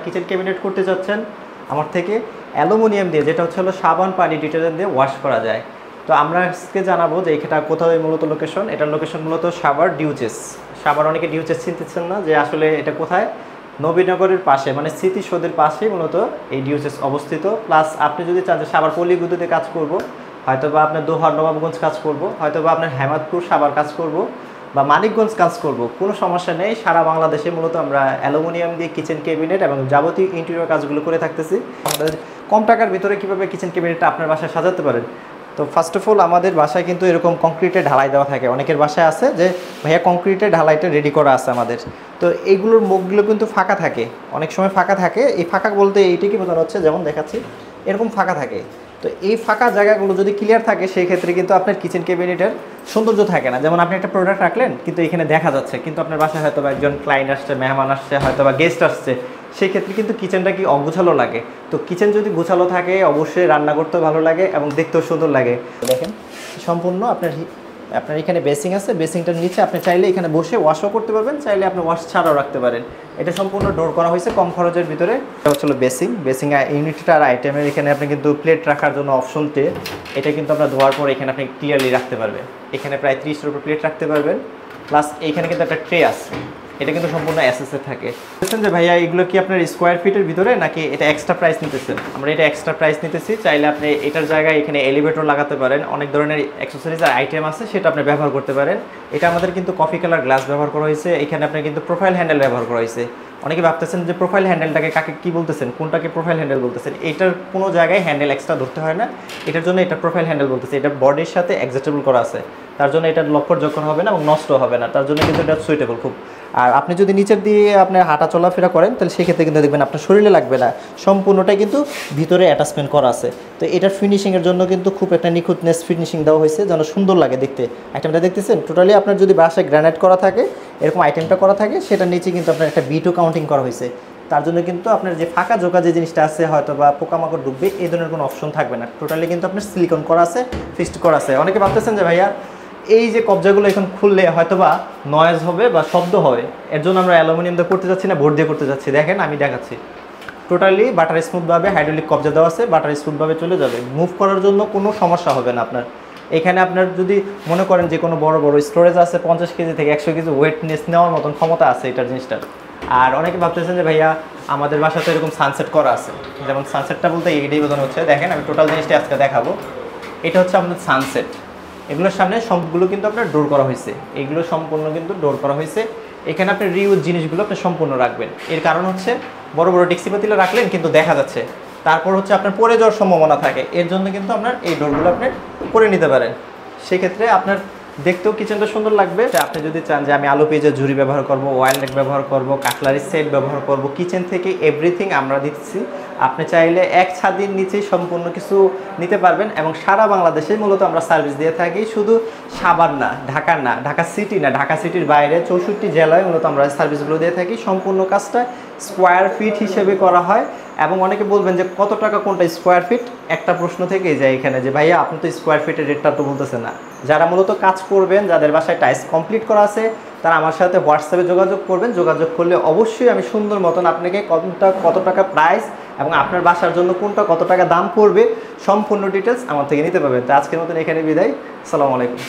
Kitchen cabinet করতে যাচ্ছেন আমার থেকে অ্যালুমিনিয়াম দিয়ে, যেটা হচ্ছে হলো সাবান পানি ডিটারজেন্ট দিয়ে ওয়াশ করা যায়। তো আমরা আজকে জানাবো যে এটা কোথায় মূলত লোকেশন। এটার লোকেশন মূলত সাভার ডিউচেস। সাভার অনেকে ডিউচেস চিনতেছেন না যে আসলে এটা কোথায়, নবীনগরের পাশে মানে স্মৃতিসৌধের পাশেই মূলত এই ডিউচেস অবস্থিত। প্লাস আপনি যদি চান যে সাভার পল্লী বিদ্যুতে কাজ করব, হয়তো বা আপনার দোহার নবাবগঞ্জ কাজ করব, হয়তো বা আপনার হেমাদপুর সাভার কাজ করব, বা মানিকগঞ্জ কাজ করব, কোনো সমস্যা নেই। সারা বাংলাদেশে মূলত আমরা অ্যালুমিনিয়াম দিয়ে কিচেন ক্যাবিনেট এবং যাবতীয় ইন্টেরিয়র কাজগুলো করে থাকতেছি। আমাদের কম টাকার ভিতরে কীভাবে কিচেন ক্যাবিনেটটা আপনার বাসায় সাজাতে পারেন। তো ফার্স্ট অফ অল আমাদের বাসায় কিন্তু এরকম কংক্রিটের ঢালাই দেওয়া থাকে। অনেকের বাসায় আছে যে ভাইয়া কংক্রিটের ঢালাইটা রেডি করা আছে আমাদের, তো এইগুলোর মুখগুলো কিন্তু ফাঁকা থাকে, অনেক সময় ফাঁকা থাকে। এই ফাঁকা বলতে এইটাকে বোঝানো হচ্ছে, যেমন দেখাচ্ছি এরকম ফাঁকা থাকে। তো এই ফাঁকা জায়গাগুলো যদি ক্লিয়ার থাকে সেই ক্ষেত্রে কিন্তু আপনার কিচেন ক্যাবিনেটের সৌন্দর্য থাকে না। যেমন আপনি একটা প্রোডাক্ট রাখলেন কিন্তু এখানে দেখা যাচ্ছে, কিন্তু আপনার বাসায় হয়তো বা একজন ক্লায়েন্ট আসছে, মেহমান আসছে, হয়তো বা গেস্ট আসছে, সেই ক্ষেত্রে কিন্তু কিচেনটা কি অগোছালো লাগে। তো কিচেন যদি গোছালো থাকে অবশ্যই রান্না করতেও ভালো লাগে এবং দেখতেও সুন্দর লাগে। দেখেন সম্পূর্ণ আপনার এখানে বেসিং আছে, বেসিংটার নিচে আপনি চাইলে এখানে বসে ওয়াশও করতে পারবেন, চাইলে আপনি ওয়াশ ছাড়াও রাখতে পারেন। এটা সম্পূর্ণ ডোর করা হয়েছে কম খরচের ভিতরে। এটা হচ্ছে বেসিং ইউনিটটার আইটেমের এখানে আপনি কিন্তু প্লেট রাখার জন্য অপশনতে, এটা কিন্তু আপনার ধোয়ার পর এখানে আপনি ক্লিয়ারলি রাখতে পারবেন। এখানে প্রায় 30টার উপর প্লেট রাখতে পারবেন। প্লাস এইখানে কিন্তু একটা ট্রে আছে, এটা কিন্তু সম্পূর্ণ অ্যাসেসে থাকে। বলছেন যে ভাইয়া এগুলো কি আপনার স্কোয়ার ফিটের ভিতরে নাকি এটা এক্সট্রা প্রাইস নিতেছেন? আমরা এটা এক্সট্রা প্রাইস নিতেছি। চাইলে আপনি এটার জায়গায় এখানে এলিভেটর লাগাতে পারেন, অনেক ধরনের অ্যাক্সেসরিজ আর আইটেম আছে, সেটা আপনি ব্যবহার করতে পারেন। এটা আমাদের কিন্তু কফি কালার গ্লাস ব্যবহার করা হয়েছে। এখানে আপনার কিন্তু প্রোফাইল হ্যান্ডেল ব্যবহার করা হয়েছে। অনেকে ভাবতেছেন যে প্রোফাইল হ্যান্ডেলটাকে কাকে কী বলতেছেন, কোনটাকে প্রোফাইল হ্যান্ডেল বলতেছেন। এটার কোনো জায়গায় হ্যান্ডেল এক্সট্রা ধরতে হয় না, এটার জন্য এটা প্রোফাইল হ্যান্ডেল বলতেছে। এটা বডির সাথে অ্যাডজাস্টেবল করা আছে, তার জন্য এটা লক্ষ্য যখন হবে না এবং নষ্ট হবে না, তার জন্য কিন্তু এটা সুইটেবল খুব। আর আপনি যদি নিচের দিয়ে আপনার হাঁটা চলাফেরা করেন তাহলে সেক্ষেত্রে কিন্তু দেখবেন আপনার শরীরে লাগবে না, সম্পূর্ণটাই কিন্তু ভিতরে অ্যাটাচমেন্ট করা আছে। তো এটার ফিনিশিংয়ের জন্য কিন্তু খুব একটা নিখুঁতনেস ফিনিশিং দেওয়া হয়েছে, যেন সুন্দর লাগে দেখতে। আইটেমটা দেখতেছেন টোটালি আপনার যদি বাসায় গ্রানাইট করা থাকে, এরকম আইটেমটা করা থাকে, সেটার নিচে কিন্তু আপনার একটা বিটও কাউন্টিং করা হয়েছে। তার জন্য কিন্তু আপনার যে ফাঁকা জোকা যে জিনিসটা আছে, হয়তো বা পোকামাকড় ডুববে, এই ধরনের কোনো অপশন থাকবে না। টোটালি কিন্তু আপনার সিলিকন করা আছে, ফিক্সড করা আছে। অনেকে ভাবতেছেন যে ভাইয়া এই যে কবজাগুলো এখন খুললে হয়তো বা নয়েজ হবে বা শব্দ হবে, এর জন্য আমরা অ্যালুমিনিয়াম দিয়ে করতে যাচ্ছি না, বোর্ড দিয়ে করতে যাচ্ছি। দেখেন আমি দেখাচ্ছি, টোটালি বাটার স্মুথভাবে হাইড্রোলিক কবজা দেওয়া আছে, বাটার স্মুথভাবে চলে যাবে, মুভ করার জন্য কোনো সমস্যা হবে না আপনার। এখানে আপনার যদি মনে করেন যে কোনো বড় বড় স্টোরেজ আছে, 50 কেজি থেকে 100 কেজি ওয়েটনেস নেওয়ার মতন ক্ষমতা আছে এটার জিনিসটার। আর অনেকে ভাবতেছেন যে ভাইয়া আমাদের বাসাতে এরকম সানসেট করা আছে, যেমন সানসেটটা বলতে এইটাই বোঝানো হচ্ছে। দেখেন আমি টোটাল জিনিসটা আজকে দেখাবো। এটা হচ্ছে আমাদের সানসেট, এগুলোর সামনে সবগুলো কিন্তু আপনার ডোর করা হয়েছে, এগুলো সম্পূর্ণ কিন্তু ডোর করা হয়েছে। এখানে আপনি রিউজ জিনিসগুলো আপনি সম্পূর্ণ রাখবেন। এর কারণ হচ্ছে বড় বড় ডেক্সিপাতিলে রাখলেন কিন্তু দেখা যাচ্ছে, তারপর হচ্ছে আপনার পড়ে যাওয়ার সম্ভাবনা থাকে, এর জন্য কিন্তু আপনার এই ডোরগুলো আপনি করে নিতে পারেন। সেক্ষেত্রে আপনার দেখতেও কিচেনটা সুন্দর লাগবে। আপনি যদি চান যে আমি আলু পেঁয়াজের ঝুড়ি ব্যবহার করব, ওয়াইল্ড রেক ব্যবহার করব, কাটলারি সেট ব্যবহার করব, কিচেন থেকে এভরিথিং আমরা দিচ্ছি। আপনি চাইলে এক ছাদের নিচেই সম্পূর্ণ কিছু নিতে পারবেন এবং সারা বাংলাদেশে মূলত আমরা সার্ভিস দিয়ে থাকি। শুধু সাভার না, ঢাকার না, ঢাকা সিটি না, ঢাকা সিটির বাইরে 64 জেলায় মূলত আমরা সার্ভিসগুলো দিয়ে থাকি। সম্পূর্ণ কাজটা স্কোয়ার ফিট হিসেবে করা হয়। এবং অনেকে বলবেন যে কত টাকা কোনটা স্কোয়ার ফিট, একটা প্রশ্ন থেকেই যায় এখানে যে ভাইয়া আপনি তো স্কোয়ার ফিটের রেটটা তো বলতেছেন না। যারা মূলত কাজ করবেন, যাদের বাসায় টাইলস কমপ্লিট করা আছে, তারা আমার সাথে হোয়াটসঅ্যাপে যোগাযোগ করবেন। যোগাযোগ করলে অবশ্যই আমি সুন্দর মতন আপনাকে কত টাকা প্রাইস এবং আপনার বাসার জন্য কোনটা কত টাকা দাম পড়বে সম্পূর্ণ ডিটেলস আমার থেকে নিতে পারবেন। তো আজকের মতন এখানে বিদায়। আসসালামু আলাইকুম।